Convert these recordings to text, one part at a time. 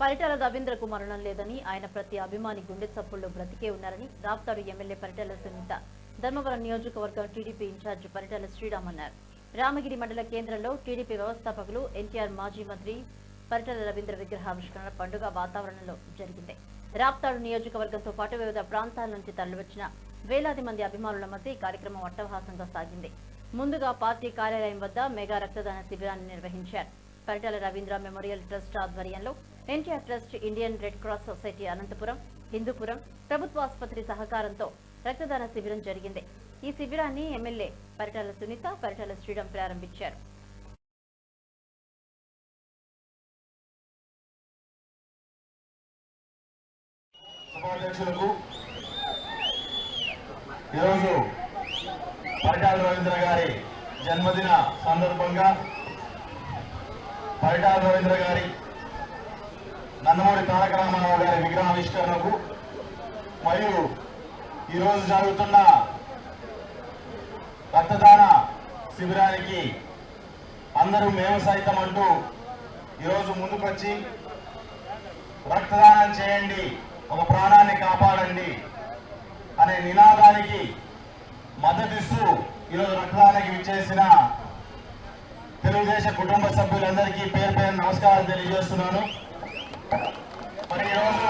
పరిటాల రవీంద్రకు మరణం లేదని, ఆయన ప్రతి అభిమాని గుండె చప్పుల్లో బ్రతికే ఉన్నారని రాప్తాడు ఎమ్మెల్యే పరిటాల సునీత ధర్మవరం నియోజకవర్గం టీడీపీ ఇన్ఛార్జ్ పరిటాల శ్రీరామ్ అన్నారు. రామగిరి మండల కేంద్రంలో టీడీపీ వ్యవస్థాపకులు ఎన్టీఆర్ మాజీ మంత్రి పరిటాల రవీంద్ర విగ్రహావిష్కరణ పండుగ వాతావరణంలో జరిగింది. రాప్తాడు నియోజకవర్గంతో పాటు వివిధ ప్రాంతాల నుంచి తరలివచ్చిన వేలాది మంది అభిమానుల మధ్య ఈ కార్యక్రమం అట్టహాసంగా సాగింది. ముందుగా పార్టీ కార్యాలయం వద్ద మెగా రక్తదాన శిబిరాన్ని నిర్వహించారు. పరిటాల రవీంద్ర మెమోరియల్ ట్రస్ట్ ఆధ్వర్యంలో NTR trust, Indian red cross society Anantapuram, Hindupuram ప్రభుత్వ ఆసుపత్రి సహకారంతో రక్తదాన శిబిరం జరిగింది. ఈ శిబిరాన్ని ఎమ్మెల్యే పరిటాల సునీత, పరిటాల శ్రీరామ్ ప్రారంభించారు. ఈరోజు పరిటాల రవీంద్ర గారి జన్మదిన సందర్భంగా పరిటాల రవీంద్ర గారి నందమూరి తారక రామారావు గారి విగ్రహావిష్కరణకు మరియు ఈరోజు జరుగుతున్న రక్తదాన శిబిరానికి అందరూ మేము సైతం అంటూ ఈరోజు ముందుకొచ్చి రక్తదానం చేయండి, ఒక ప్రాణాన్ని కాపాడండి అనే నినాదానికి మద్దతిస్తూ ఈరోజు రక్తదానానికి విచ్చేసిన తెలుగుదేశం కుటుంబ సభ్యులందరికీ పేరు పేరు నమస్కారం తెలియజేస్తున్నాను. మరి ఈరోజు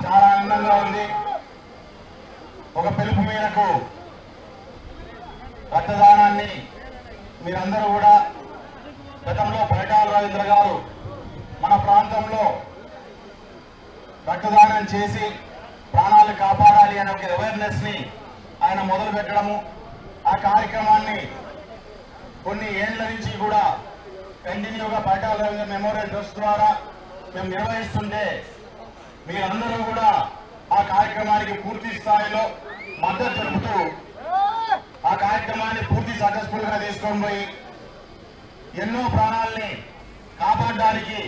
చాలా ఆనందంగా ఉంది. ఒక పిలుపు మేరకు రక్తదానాన్ని మీరందరూ కూడా గతంలో పరిటాల రవీంద్ర గారు మన ప్రాంతంలో రక్తదానం చేసి ప్రాణాలు కాపాడాలి అనే ఒక అవేర్నెస్ ని ఆయన మొదలు పెట్టడము, ఆ కార్యక్రమాన్ని కొన్ని ఏళ్ల నుంచి కూడా కంటిన్యూగా పరిటాల రవీంద్ర మెమోరియల్ ట్రస్ట్ ద్వారా మేము నిర్వహిస్తుంటే మీరందరూ కూడా ఆ కార్యక్రమానికి పూర్తి స్థాయిలో మద్దతు తెలుపుతూ ఆ కార్యక్రమాన్ని పూర్తి సక్సెస్ఫుల్ గా తీసుకొని పోయి ఎన్నో ప్రాణాలని కాపాడడానికి